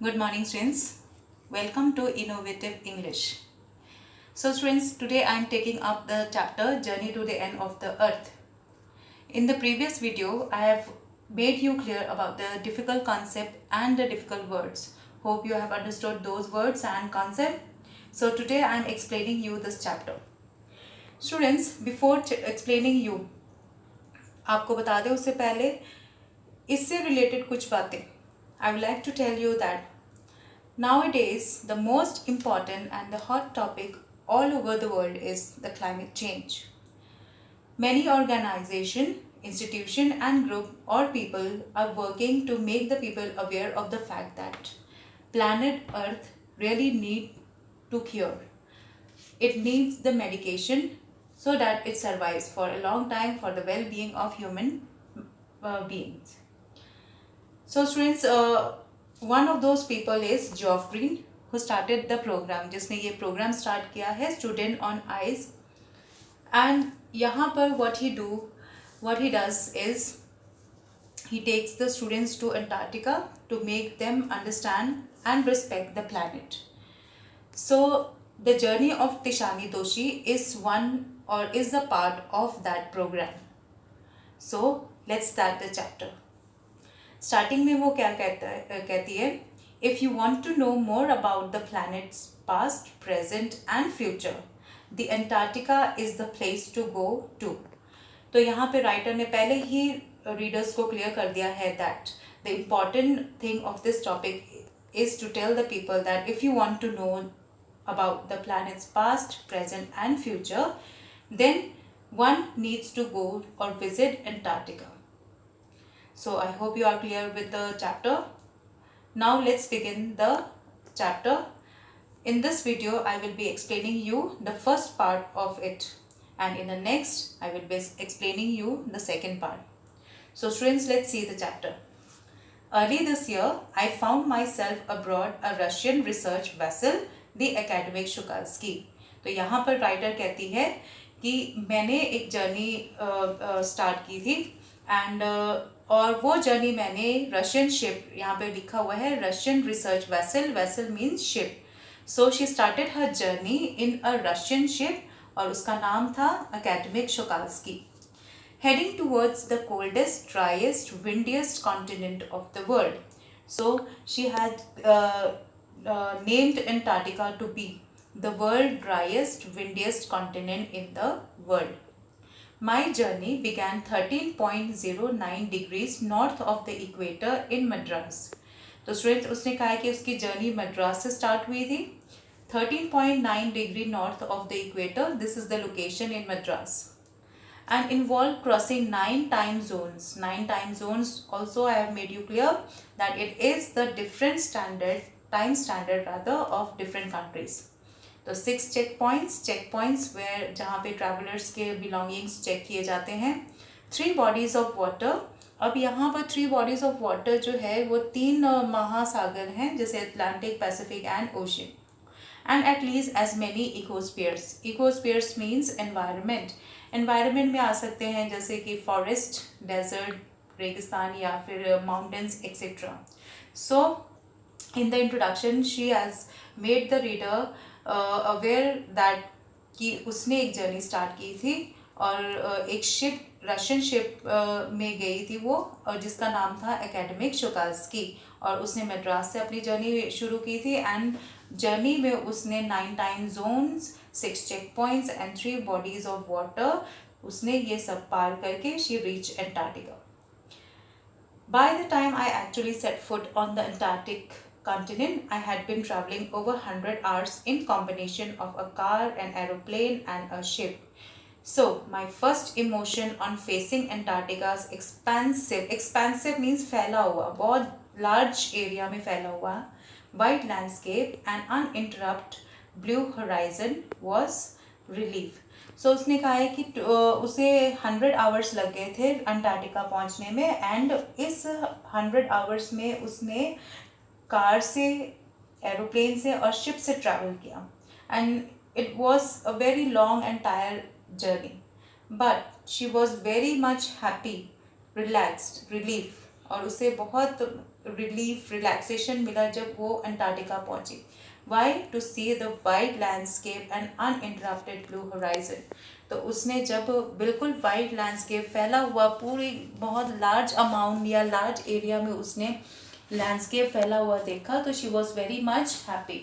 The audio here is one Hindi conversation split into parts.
Good morning, students. Welcome to Innovative English. So, students, today I am taking up the chapter Journey to the End of the Earth. In the previous video, I have made you clear about the difficult concept and the difficult words. Hope you have understood those words and concept. So, today I am explaining you this chapter. Students, before explaining you, आपको बता दें उससे पहले इससे related कुछ बातें. I would like to tell you that nowadays, the most important and the hot topic all over the world is the climate change. Many organizations, institutions and group or people are working to make the people aware of the fact that planet Earth really need to cure. It needs the medication so that it survives for a long time for the well-being of human beings. So students, one of those people is Geoff Green, who started the program, जिसने ये program start किया है Student on Ice. And यहाँ पर what he does is he takes the students to Antarctica to make them understand and respect the planet. So the journey of Tishani Doshi is a part of that program. So let's start the chapter. Starting में वो क्या कहती है if you want to know more about the planets past present and future the Antarctica is the place to go to. तो यहाँ पे राइटर ने पहले ही रीडर्स को क्लियर कर दिया है that the important thing of this topic is to tell the people that if you want to know about the planet's past, present and future, then one needs to go or visit Antarctica. So I hope you are clear with the chapter. Now let's begin the chapter. In this video, I will be explaining you the first part of it, and in the next, I will be explaining you the second part. So students, let's see the chapter. Early this year, I found myself aboard a Russian research vessel, the Akademik Shukalsky. तो यहाँ पर राइटर कहती है कि मैंने एक जर्नी स्टार्ट की थी एंड और वो जर्नी मैंने रशियन शिप, यहाँ पे लिखा हुआ है Russian research vessel, vessel means ship. So she started her journey in a Russian ship और उसका नाम था Akademik Shokalskiy. Heading towards the coldest, driest, windiest continent of the world. So she had named Antarctica to be the world's driest, windiest continent in the world. My journey began 13.09 degrees north of the equator in Madras. तो स्टूडेंट उसने कहा है कि उसकी जर्नी मद्रास से स्टार्ट हुई थी. 13.9 degree north of the equator, this is the location in Madras, and involved crossing 9 time zones. 9 time zones also I have made you clear that it is the different time standard of different countries. तो 6 checkpoints where जहाँ पे travelers के belongings check किए जाते हैं. 3 bodies of water. अब यहाँ पर 3 bodies of water जो है वो 3 महासागर हैं, जैसे Atlantic, Pacific and Ocean. And at least as many ecospheres. Ecospheres means environment. Environment में आ सकते हैं जैसे कि forest, desert, रेगिस्तान या फिर mountains etc. So in the introduction she has made the reader aware that कि उसने एक जर्नी स्टार्ट की थी और एक शिप, रशियन शिप में गई थी वो, और जिसका नाम था एकेडमिक शुकाल्स्की, और उसने मद्रास से अपनी जर्नी शुरू की थी. एंड जर्नी में उसने 9 time zones, 6 check points and 3 bodies of water, उसने ये सब पार करके she reach Antarctica. By the time I actually set foot on the Antarctic continent, I had been traveling over 100 hours in combination of a car, an aeroplane and a ship. So my first emotion on facing Antarctica's expansive means फैला हुआ, बहुत large area में फैला हुआ white landscape and uninterrupted blue horizon was relief. So उसने कहा है कि उसे 100 hours लग गए थे अंटार्कटिका पहुंचने में, एंड इस 100 hours में उसने कार से, एरोप्लेन से और शिप से ट्रैवल किया. And it was a very long and tyre journey, but she was very much happy, relaxed, relief, और उसे बहुत रिलीफ रिलैक्सेशन मिला जब वो अंटार्कटिका पहुंची. Why? To see the wide landscape and uninterrupted blue horizon. तो उसने जब बिल्कुल वाइड लैंडस्केप फैला हुआ पूरी बहुत लार्ज अमाउंट या लार्ज एरिया में उसने लैंडस्केप फैला हुआ देखा तो she was very much happy.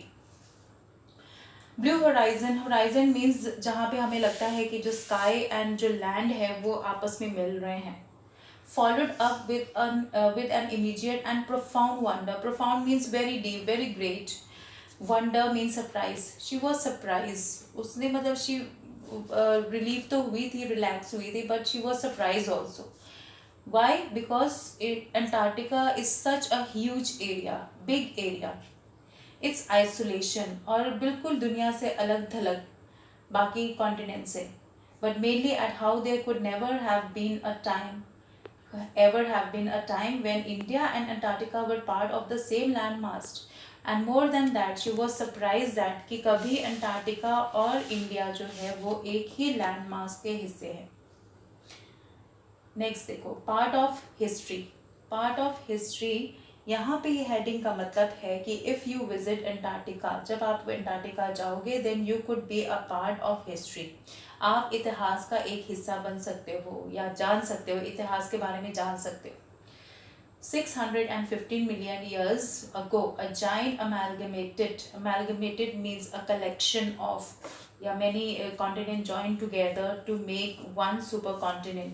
Blue horizon, horizon means जहाँ पे हमें लगता है कि जो स्काई एंड जो लैंड है वो आपस में मिल रहे हैं. Followed up with an immediate and profound wonder. Profound means very deep, very great. Wonder means surprise. She was surprised. उसने मतलब she relief तो हुई थी, relax हुई थी, but she was surprised also. Why? Because Antarctica is such a huge area, big area. It's isolation और बिल्कुल दुनिया से अलग थलग बाकी कॉन्टिनेंट से. But mainly at how there could never have been a time when India and Antarctica were part of the same landmass. And more than that, she was surprised that कि कभी अंटार्कटिका और इंडिया जो है वो एक ही लैंड मास के हिस्से हैं. नेक्स्ट देखो, part of history. Part of history, यहाँ पे ये हेडिंग का मतलब है कि इफ़ यू विजिट अंटार्कटिका, जब आप अंटार्कटिका जाओगे then you could be a part of history. आप इतिहास का एक हिस्सा बन सकते हो या जान सकते हो, इतिहास के बारे में जान सकते हो. 615 million years ago, a giant amalgamated means a collection of many continents joined together to make one supercontinent.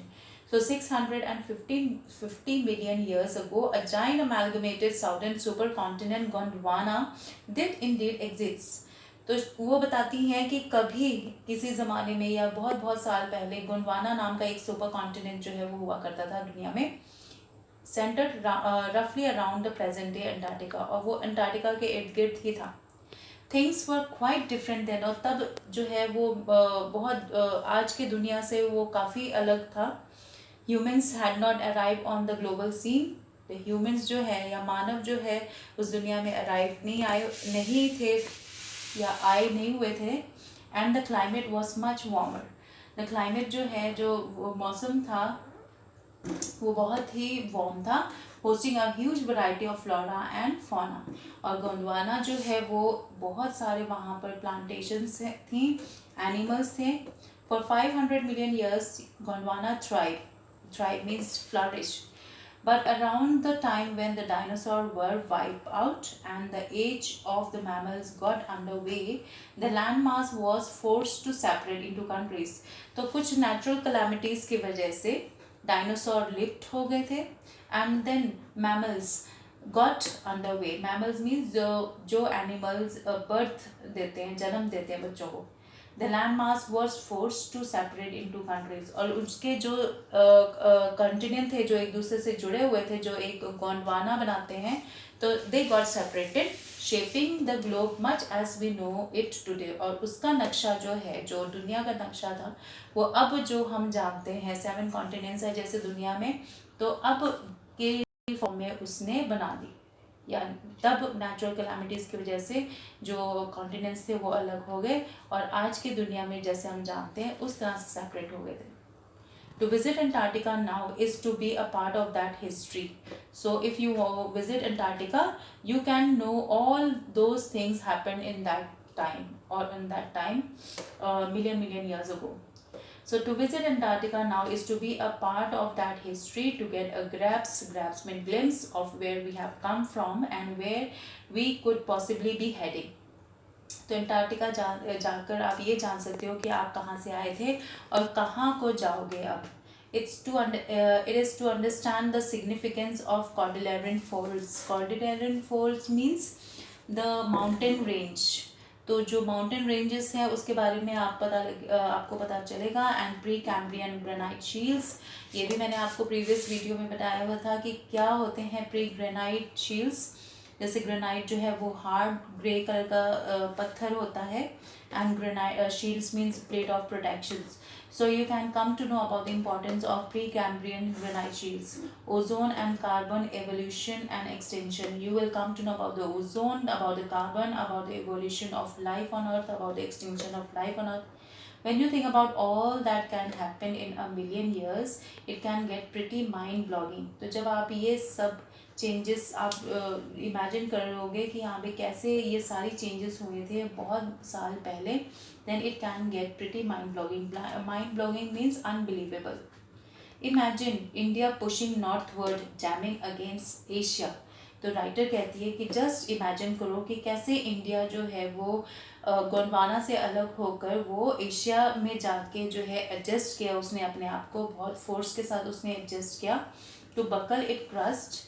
So 650 million years ago, a giant amalgamated southern supercontinent Gondwana did indeed exist. तो वो बताती हैं कि कभी किसी ज़माने में या बहुत बहुत साल पहले गोंडवाना नाम का एक सुपर कॉन्टिनेंट जो है वो हुआ करता था दुनिया में, सेंटर्ड रफली around the present day Antarctica, और वो अंटार्कटिका के इर्द गिर्द ही था. Things were quite different then, और तब जो है वो बहुत आज के दुनिया से वो काफ़ी अलग था. Humans had not arrive on the global scene. Humans जो है या मानव जो है उस दुनिया में अराइव नहीं थे या आए नहीं हुए थे. And the climate was much warmer. The climate जो है, जो मौसम था वो बहुत ही वार्म था. Hosting a huge variety of flora and fauna. और गोंडवाना जो है वो बहुत सारे वहाँ पर प्लांटेशंस थी, एनिमल्स थे. For 500 million years Gondwana thrive means flourish. But around the time when the dinosaurs were wiped out and the age of the mammals got underway, the landmass was forced to separate into countries. तो कुछ natural calamities की वजह से डायनासोर लिफ्ट हो गए थे and then mammals got underway. Mammals means जो एनिमल्स बर्थ देते हैं, जन्म देते हैं बच्चों को. The land mass was force to separate into countries. और उसके जो कंटिनेंट थे जो एक दूसरे से जुड़े हुए थे, जो एक गोंडवाना बनाते हैं, तो they got separated, shaping the globe much as we know it today. और उसका नक्शा जो है, जो दुनिया का नक्शा था, वो अब जो हम जानते हैं 7 कॉन्टिनेंट्स है जैसे दुनिया में, तो अब के फॉर्म में उसने बना दी. या तब नेचुरल कैलामिटीज़ की वजह से जो कॉन्टिनेंट्स थे वो अलग हो गए और आज की दुनिया में जैसे हम जानते हैं उस तरह से सेपरेट हो गए थे. To visit Antarctica now is to be a part of that history. So if you visit Antarctica, you can know all those things happened in that time or in that time million years ago. So to visit Antarctica now is to be a part of that history, to get a grasp mean glimpse of where we have come from and where we could possibly be heading. तो अंटार्कटिका जाकर आप ये जान सकते हो कि आप कहाँ से आए थे और कहाँ को जाओगे अब. It is to understand the significance of Cordilleran folds. Cordilleran folds means the mountain range. तो जो माउंटेन रेंजेस हैं उसके बारे में आपको पता चलेगा. And pre Cambrian granite shields, ये भी मैंने आपको प्रीवियस वीडियो में बताया हुआ था कि क्या होते हैं प्री ग्रेनाइट शील्ड्स. जैसे ग्रेनाइट जो है वो हार्ड ग्रे कलर का पत्थर होता है and granite shields means plate of protections. So you can come to know about the importance of Precambrian granite shields. Ozone and carbon evolution and extinction. You will come to know about the ozone, about the carbon, about the evolution of life on Earth, about the extinction of life on Earth. When you think about all that can happen in a million years, it can get pretty mind-blogging. तो जब आप ये सब चेंजेस आप इमेजिन कर रहोगे कि यहाँ पे कैसे ये सारी चेंजेस हुए थे बहुत साल पहले, then it can get pretty mind blogging. Mind blogging means unbelievable. Imagine India pushing northward jamming against Asia. तो राइटर कहती है कि जस्ट इमेजिन करो कि कैसे इंडिया जो है वो गोंडवाना से अलग होकर वो एशिया में जाके जो है एडजस्ट किया उसने अपने आप को, बहुत फोर्स के साथ उसने एडजस्ट किया to buckle it crust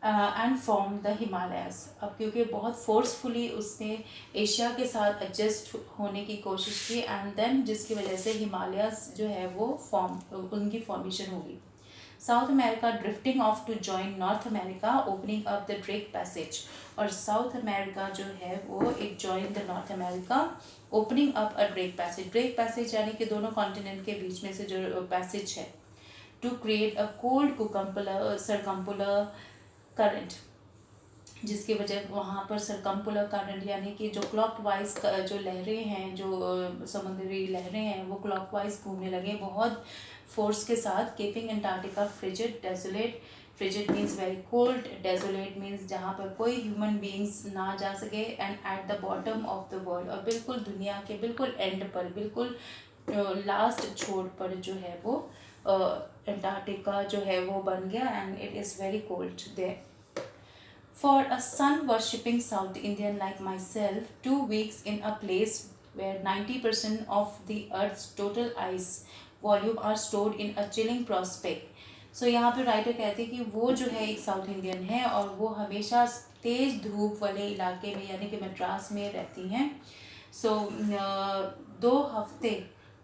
and form the Himalayas. अब क्योंकि बहुत फोर्सफुली उसने एशिया के साथ एडजस्ट होने की कोशिश की एंड देन जिसकी वजह से हिमालयाज जो है वो उनकी फॉर्मेशन होगी. South America drifting off to join North America opening up the Drake Passage. और साउथ अमेरिका जो है वो it join the North America opening up a Drake Passage. Drake Passage यानी कि दोनों कॉन्टिनेंट के बीच में से जो पैसेज है, to create a cold circumpolar current, जिसकी वजह वहाँ पर सरकम्पुलर करंट यानी कि जो क्लॉकवाइज जो लहरें हैं, जो समुद्री लहरें हैं वो क्लॉकवाइज घूमने लगे बहुत फोर्स के साथ. Keeping Antarctica frigid desolate. Frigid means very cold, desolate means जहाँ पर कोई ह्यूमन बींग्स ना जा सके, and at the bottom of the world, और बिल्कुल दुनिया के बिल्कुल एंड पर, बिल्कुल लास्ट छोर पर जो है वो अंटार्कटिका जो है वो बन गया and it is very cold there. For a sun worshipping South Indian like myself, 2 weeks in a place where 90% of the Earth's total ice volume are stored in a chilling prospect. So यहाँ पे राइटर कहते हैं कि वो जो है एक साउथ इंडियन है और वो हमेशा तेज़ धूप वाले इलाके में यानी कि मद्रास में रहती हैं. सो 2 हफ्ते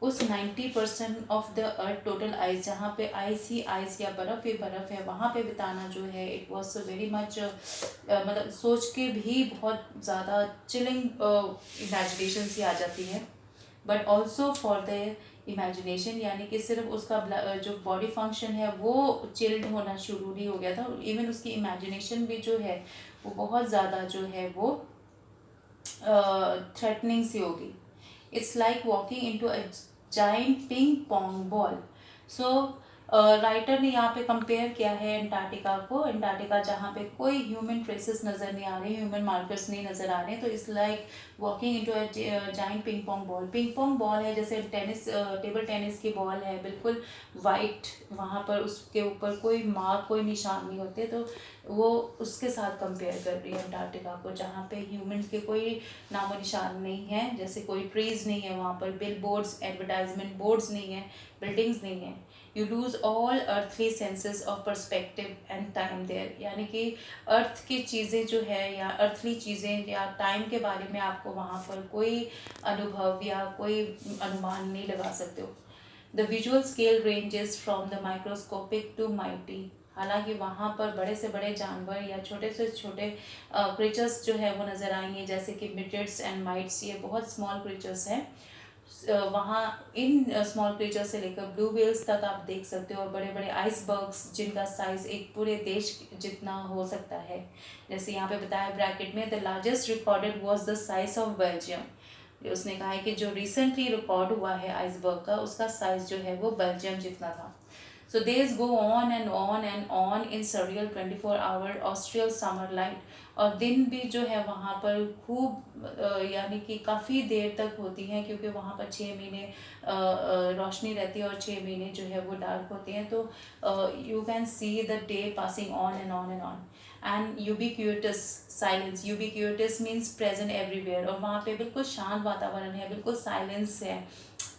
उस 90% of the earth total ice, जहाँ पे आइस ही आइस या बर्फ़ ही बर्फ़ है, वहाँ पे बिताना जो है इट वॉज वेरी मच मतलब सोच के भी बहुत ज़्यादा चिलिंग इमेजिनेशन सी आ जाती है. But also for the imagination यानी कि सिर्फ उसका जो बॉडी फंक्शन है वो चिल्ड होना शुरू नहीं हो गया था, इवन उसकी इमेजिनेशन भी जो है वो बहुत ज़्यादा जो है वो थ्रेटनिंग सी होगी. It's like walking into a giant ping pong ball. So writer ने यहाँ पे कंपेयर किया है अंटार्कटिका को. अंटार्कटिका जहाँ पे कोई ह्यूमन ट्रेसेस नज़र नहीं आ रहे, ह्यूमन मार्कर्स नहीं नज़र आ रहे, तो it's like walking into a giant ping pong ball. Ping pong ball है जैसे टेनिस टेबल टेनिस की बॉल है, बिल्कुल वाइट, वहाँ पर उसके ऊपर कोई मार्क कोई निशान नहीं होते, तो वो उसके साथ कंपेयर कर रही है अंटार्कटिका को, जहाँ पे ह्यूमन के कोई नामो निशान नहीं है, जैसे कोई ट्रीज नहीं है वहाँ पर, बिल बोर्ड्स एडवर्टाइजमेंट बोर्ड्स नहीं है, बिल्डिंग्स नहीं है. You lose all earthly senses of perspective and time there. यानी कि अर्थ की चीज़ें जो है या अर्थली चीज़ें या टाइम के बारे में आपको वहाँ पर कोई अनुभव या कोई अनुमान नहीं लगा सकते हो. The visual scale ranges from the microscopic to mighty. हालांकि वहाँ पर बड़े से बड़े जानवर या छोटे से छोटे क्रीचर्स जो है वो नज़र आएंगे, जैसे कि मिटेड्स एंड माइट्स, ये बहुत स्मॉल क्रीचर्स हैं. वहाँ इन स्मॉल क्रीचर से लेकर ब्लू व्हेल्स तक आप देख सकते हो, और बड़े बड़े आइसबर्ग्स जिनका साइज़ एक पूरे देश जितना हो सकता है. जैसे यहाँ पे बताया ब्रैकेट में, the largest recorded was the size of Belgium. उसने कहा है कि जो रिसेंटली रिकॉर्ड हुआ है आइसबर्ग का, उसका साइज जो है वो बेल्जियम जितना था. So days go on and on and on in surreal 24-hour Austrial summer light. और दिन भी जो है वहाँ पर खूब यानी कि काफ़ी देर तक होती हैं, क्योंकि वहाँ पर 6 महीने रोशनी रहती है और 6 महीने जो है वो डार्क होते हैं. तो you can see the day passing on and on and on. And ubiquitous silence. Ubiquitous means present everywhere. और वहाँ पे बिल्कुल शांत वातावरण है, बिल्कुल साइलेंस है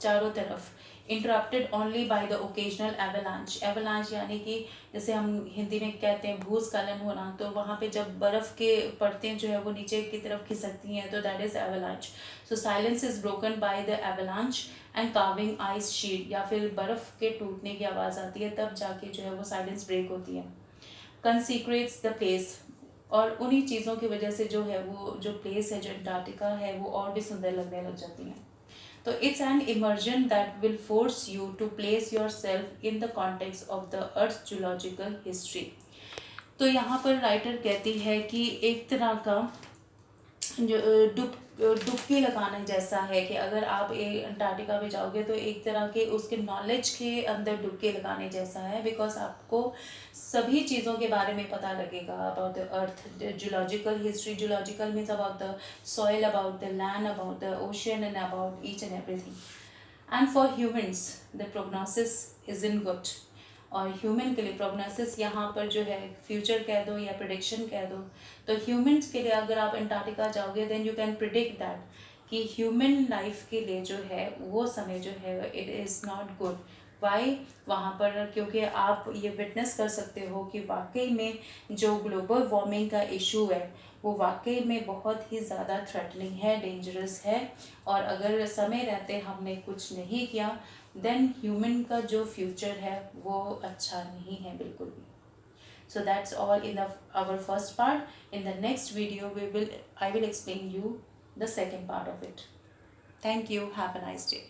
चारों तरफ. Interrupted only by the occasional avalanche. Avalanche यानी कि जैसे हम हिंदी में कहते हैं भूस्खलन होना, तो वहाँ पे जब बर्फ़ के परतें जो है वो नीचे की तरफ खिसकती हैं, तो that is avalanche. So silence is broken by the avalanche and carving ice sheet. या फिर बर्फ़ के टूटने की आवाज़ आती है, तब जाके जो है वो साइलेंस ब्रेक होती है. कंसीक्रेट्स द प्लेस. और उन्हीं चीज़ों की वजह से जो है वो जो प्लेस है, जो अंटार्कटिका है, वो और भी सुंदर लगने लग जाती हैं. तो it's an immersion that will force you to place yourself in the context of the earth geological history. तो यहाँ पर राइटर कहती है कि एक तरह का जो डुबकी लगाने जैसा है कि अगर आप अंटार्कटिका में जाओगे तो एक तरह के उसके नॉलेज के अंदर डुबकी लगाने जैसा है, बिकॉज आपको सभी चीज़ों के बारे में पता लगेगा about the earth, zoological history, zoological means about the soil, about the land, about the ocean and about each and everything. And for humans the prognosis is in good. और ह्यूमन के लिए प्रोग्नोसिस यहाँ पर जो है फ्यूचर कह दो या प्रिडिक्शन कह दो, तो ह्यूमन्स के लिए अगर आप अंटार्कटिका जाओगे then you can predict that कि ह्यूमन लाइफ के लिए जो है वो समय जो है it is not good. Why? वहाँ पर क्योंकि आप ये विटनेस कर सकते हो कि वाकई में जो ग्लोबल वार्मिंग का इशू है वो वाकई में बहुत ही ज़्यादा थ्रेटनिंग है, डेंजरस है. और अगर समय रहते हमने कुछ नहीं किया देन ह्यूमन का जो फ्यूचर है वो अच्छा नहीं है बिल्कुल भी. So that's all in our first part. In the next video I will explain you the second part of it. Thank you. Have a nice day.